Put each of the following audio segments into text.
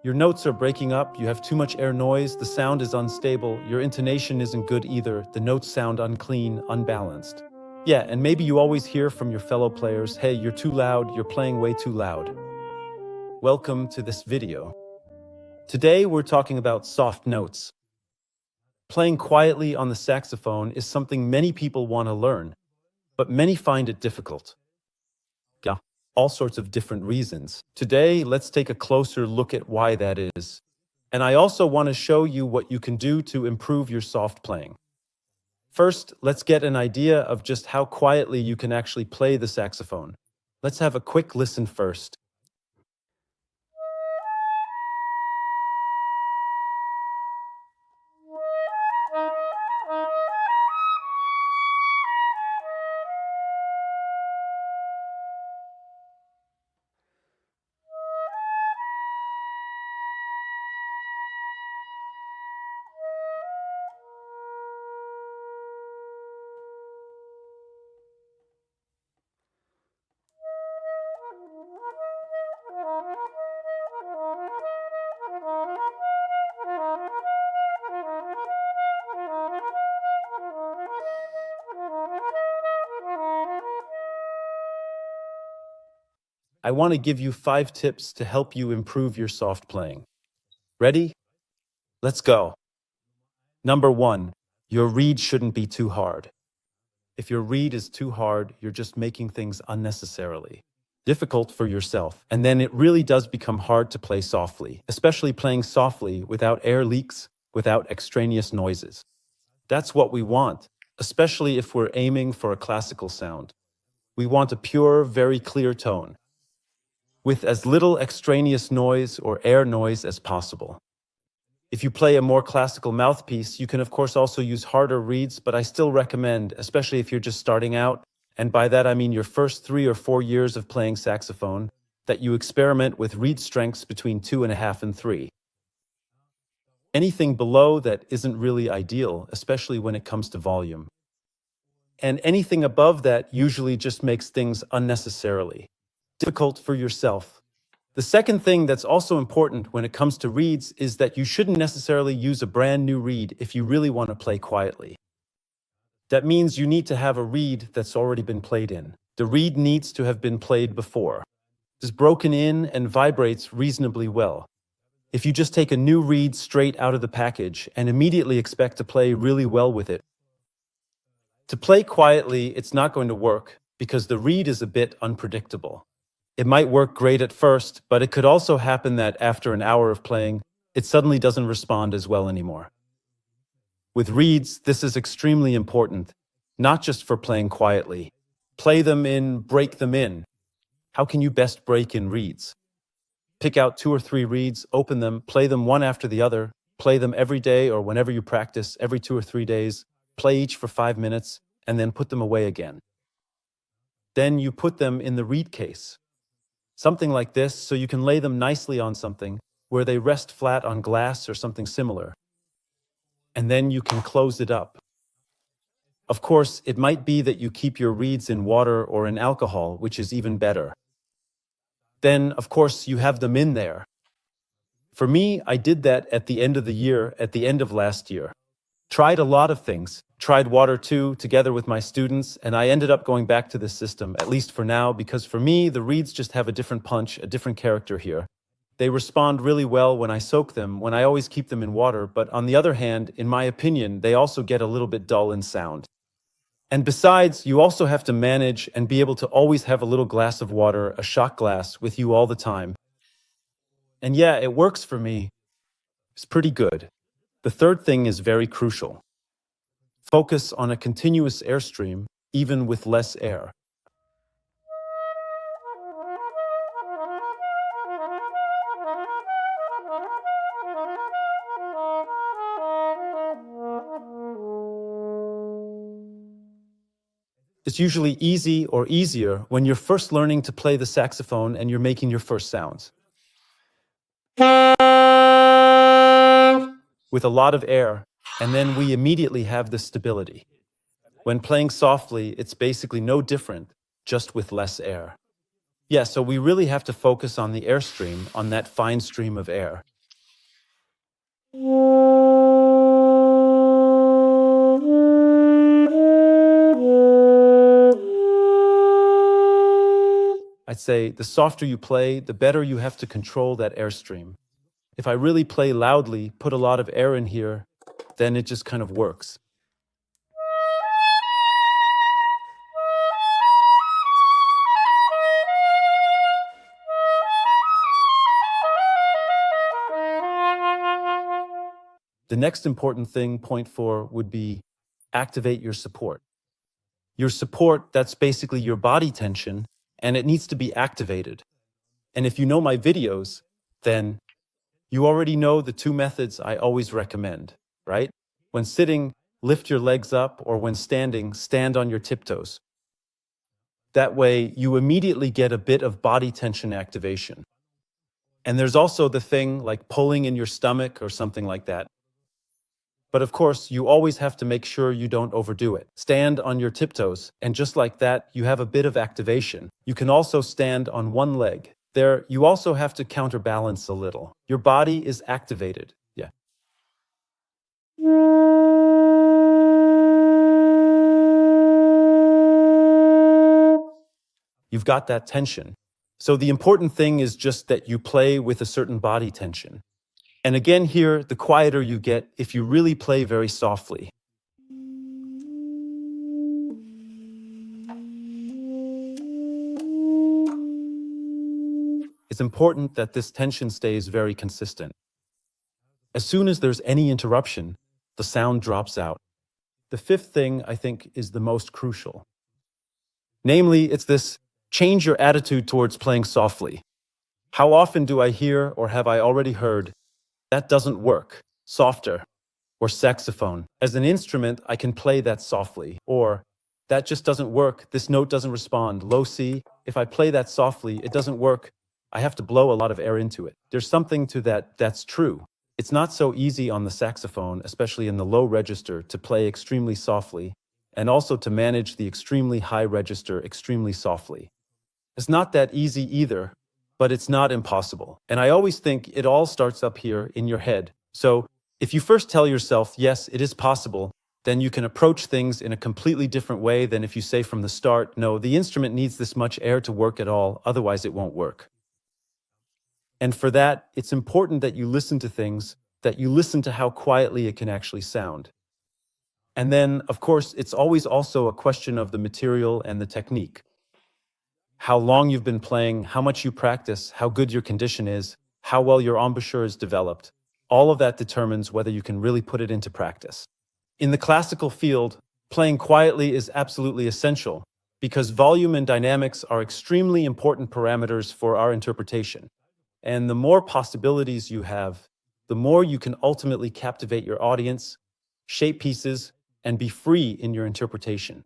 Your notes are breaking up, you have too much air noise, the sound is unstable, your intonation isn't good either, the notes sound unclean, unbalanced. Yeah, and maybe you always hear from your fellow players, hey, you're too loud, you're playing way too loud. Welcome to this video. Today we're talking about soft notes. Playing quietly on the saxophone is something many people want to learn, but many find it difficult. Yeah, all sorts of different reasons. Today, let's take a closer look at why that is. And I also want to show you what you can do to improve your soft playing. First, let's get an idea of just how quietly you can actually play the saxophone. Let's have a quick listen first. I want to give you 5 tips to help you improve your soft playing. Ready? Let's go. Number 1, your reed shouldn't be too hard. If your reed is too hard, you're just making things unnecessarily difficult for yourself. And then it really does become hard to play softly, especially playing softly without air leaks, without extraneous noises. That's what we want, especially if we're aiming for a classical sound. We want a pure, very clear tone, with as little extraneous noise or air noise as possible. If you play a more classical mouthpiece, you can of course also use harder reeds, but I still recommend, especially if you're just starting out, and by that I mean your first 3 or 4 years of playing saxophone, that you experiment with reed strengths between 2.5 and 3. Anything below that isn't really ideal, especially when it comes to volume. And anything above that usually just makes things unnecessarily difficult for yourself. The second thing that's also important when it comes to reeds is that you shouldn't necessarily use a brand new reed if you really want to play quietly. That means you need to have a reed that's already been played in. The reed needs to have been played before. It's broken in and vibrates reasonably well. If you just take a new reed straight out of the package and immediately expect to play really well with it, to play quietly, it's not going to work because the reed is a bit unpredictable. It might work great at first, but it could also happen that after an hour of playing, it suddenly doesn't respond as well anymore. With reeds, this is extremely important, not just for playing quietly. Play them in, break them in. How can you best break in reeds? Pick out 2 or 3 reeds, open them, play them one after the other, play them every day or whenever you practice, every 2 or 3 days, play each for 5 minutes, and then put them away again. Then you put them in the reed case. Something like this, so you can lay them nicely on something where they rest flat on glass or something similar. And then you can close it up. Of course, it might be that you keep your reeds in water or in alcohol, which is even better. Then, of course, you have them in there. For me, I did that at the end of the year, at the end of last year. Tried a lot of things. Tried water too, together with my students, and I ended up going back to this system, at least for now, because for me, the reeds just have a different punch, a different character here. They respond really well when I soak them, when I always keep them in water, but on the other hand, in my opinion, they also get a little bit dull in sound. And besides, you also have to manage and be able to always have a little glass of water, a shot glass, with you all the time. And yeah, it works for me. It's pretty good. The third thing is very crucial. Focus on a continuous airstream, even with less air. It's usually easy or easier when you're first learning to play the saxophone and you're making your first sounds. With a lot of air, and then we immediately have the stability. When playing softly, it's basically no different, just with less air. Yeah, so we really have to focus on the airstream, on that fine stream of air. I'd say the softer you play, the better you have to control that airstream. If I really play loudly, put a lot of air in here, then it just kind of works. The next important thing, point 4, would be activate your support. Your support, that's basically your body tension, and it needs to be activated. And if you know my videos, then you already know the 2 methods I always recommend, right? When sitting, lift your legs up, or when standing, stand on your tiptoes. That way, you immediately get a bit of body tension activation. And there's also the thing like pulling in your stomach or something like that. But of course, you always have to make sure you don't overdo it. Stand on your tiptoes, and just like that, you have a bit of activation. You can also stand on one leg. There, you also have to counterbalance a little. Your body is activated. Yeah. You've got that tension. So the important thing is just that you play with a certain body tension. And again here, the quieter you get if you really play very softly. It's important that this tension stays very consistent. As soon as there's any interruption, the sound drops out. The 5th thing, I think, is the most crucial. Namely, it's this: change your attitude towards playing softly. How often do I hear, or have I already heard, that doesn't work, softer, or saxophone? As an instrument, I can play that softly, or that just doesn't work, this note doesn't respond, low C, if I play that softly, it doesn't work, I have to blow a lot of air into it. There's something to that that's true. It's not so easy on the saxophone, especially in the low register, to play extremely softly, and also to manage the extremely high register extremely softly. It's not that easy either, but it's not impossible. And I always think it all starts up here in your head. So if you first tell yourself, yes, it is possible, then you can approach things in a completely different way than if you say from the start, no, the instrument needs this much air to work at all, otherwise it won't work. And for that, it's important that you listen to things, that you listen to how quietly it can actually sound. And then, of course, it's always also a question of the material and the technique. How long you've been playing, how much you practice, how good your condition is, how well your embouchure is developed. All of that determines whether you can really put it into practice. In the classical field, playing quietly is absolutely essential because volume and dynamics are extremely important parameters for our interpretation. And the more possibilities you have, the more you can ultimately captivate your audience, shape pieces, and be free in your interpretation.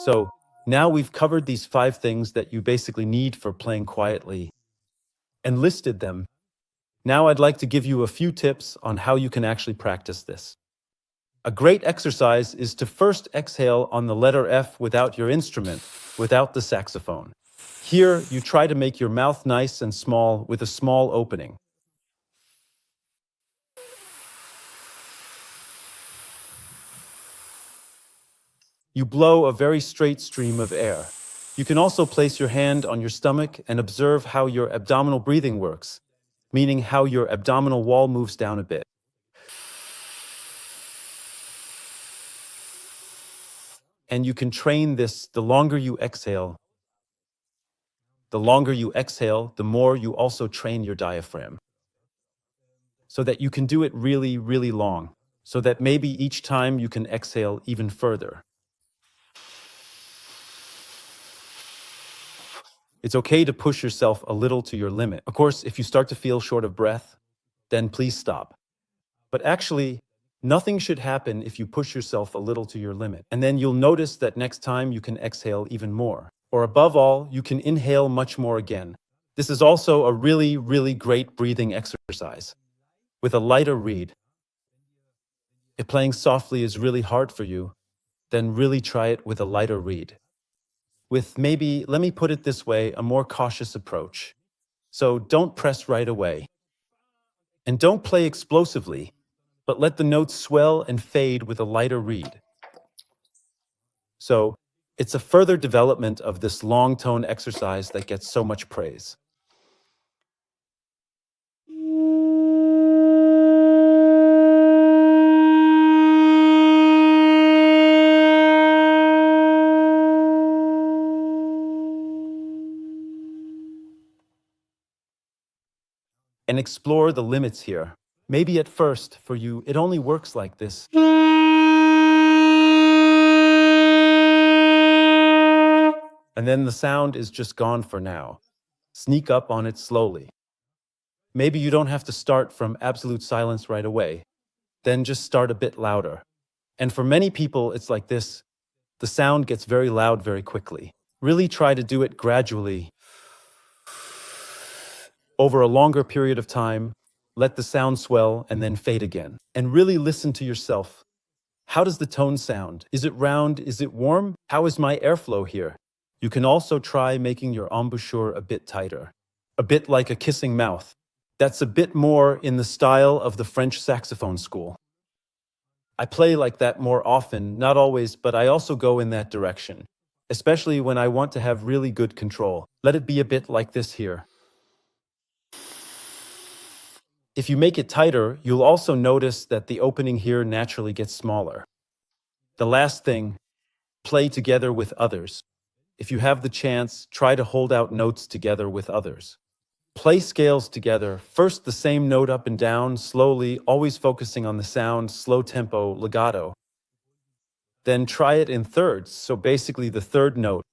So now we've covered these 5 things that you basically need for playing quietly and listed them. Now I'd like to give you a few tips on how you can actually practice this. A great exercise is to first exhale on the letter F without your instrument, without the saxophone. Here, you try to make your mouth nice and small with a small opening. You blow a very straight stream of air. You can also place your hand on your stomach and observe how your abdominal breathing works, meaning how your abdominal wall moves down a bit. And you can train this the longer you exhale. The longer you exhale, the more you also train your diaphragm. So that you can do it really, really long. So that maybe each time you can exhale even further. It's okay to push yourself a little to your limit. Of course, if you start to feel short of breath, then please stop. But actually, nothing should happen if you push yourself a little to your limit. And then you'll notice that next time you can exhale even more. Or above all, you can inhale much more again. This is also a really great breathing exercise. With a lighter reed, if playing softly is really hard for you, then really try it with a lighter reed. With maybe, let me put it this way, a more cautious approach. So don't press right away. And don't play explosively, but let the notes swell and fade with a lighter reed. So it's a further development of this long tone exercise that gets so much praise. And explore the limits here. Maybe at first, for you, it only works like this. And then the sound is just gone for now. Sneak up on it slowly. Maybe you don't have to start from absolute silence right away. Then just start a bit louder. And for many people, it's like this. The sound gets very loud very quickly. Really try to do it gradually. Over a longer period of time, let the sound swell and then fade again. And really listen to yourself. How does the tone sound? Is it round? Is it warm? How is my airflow here? You can also try making your embouchure a bit tighter. A bit like a kissing mouth. That's a bit more in the style of the French saxophone school. I play like that more often, not always, but I also go in that direction. Especially when I want to have really good control. Let it be a bit like this here. If you make it tighter, you'll also notice that the opening here naturally gets smaller. The last thing, play together with others. If you have the chance, try to hold out notes together with others. Play scales together, first the same note up and down, slowly, always focusing on the sound, slow tempo, legato. Then try it in thirds, so basically the third note.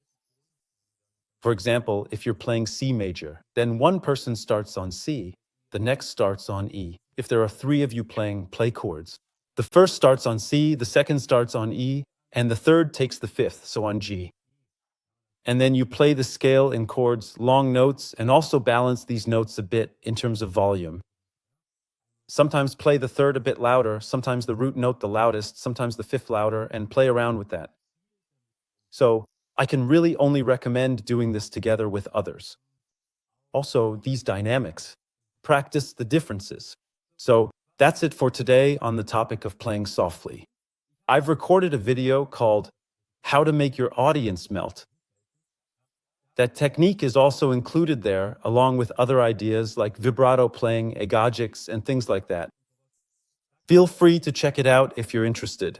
For example, if you're playing C major, then one person starts on C. The next starts on E. If there are three of you playing, play chords. The first starts on C, the second starts on E, and the third takes the fifth, so on G. And then you play the scale in chords, long notes, and also balance these notes a bit in terms of volume. Sometimes play the third a bit louder, sometimes the root note the loudest, sometimes the fifth louder, and play around with that. So I can really only recommend doing this together with others. Also, these dynamics. Practice the differences. So that's it for today on the topic of playing softly. I've recorded a video called How to Make Your Audience Melt. That technique is also included there, along with other ideas like vibrato playing, agogics, and things like that. Feel free to check it out if you're interested.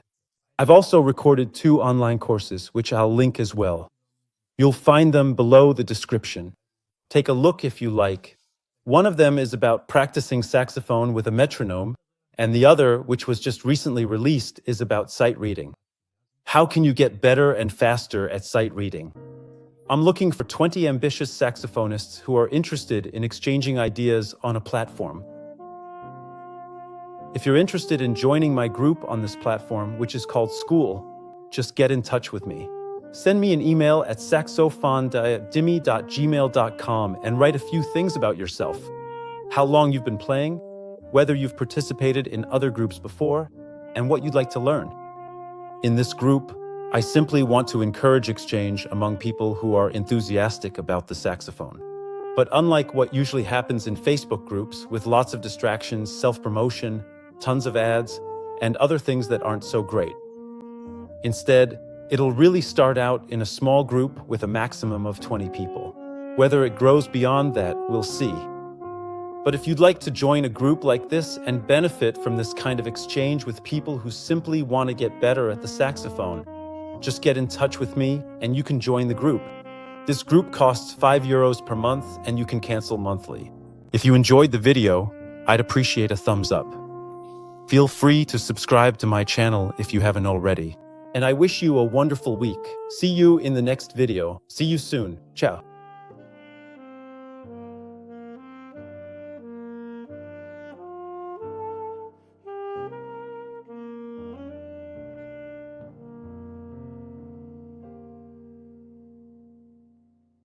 I've also recorded 2 online courses, which I'll link as well. You'll find them below the description. Take a look if you like. One of them is about practicing saxophone with a metronome, and the other, which was just recently released, is about sight reading. How can you get better and faster at sight reading? I'm looking for 20 ambitious saxophonists who are interested in exchanging ideas on a platform. If you're interested in joining my group on this platform, which is called School, just get in touch with me. Send me an email at saxophonedimi@gmail.com and write a few things about yourself. How long you've been playing, whether you've participated in other groups before, and what you'd like to learn. In this group, I simply want to encourage exchange among people who are enthusiastic about the saxophone. But unlike what usually happens in Facebook groups with lots of distractions, self-promotion, tons of ads, and other things that aren't so great. Instead, it'll really start out in a small group with a maximum of 20 people. Whether it grows beyond that, we'll see. But if you'd like to join a group like this and benefit from this kind of exchange with people who simply want to get better at the saxophone, just get in touch with me and you can join the group. This group costs €5 per month and you can cancel monthly. If you enjoyed the video, I'd appreciate a thumbs up. Feel free to subscribe to my channel if you haven't already. And I wish you a wonderful week. See you in the next video. See you soon. Ciao.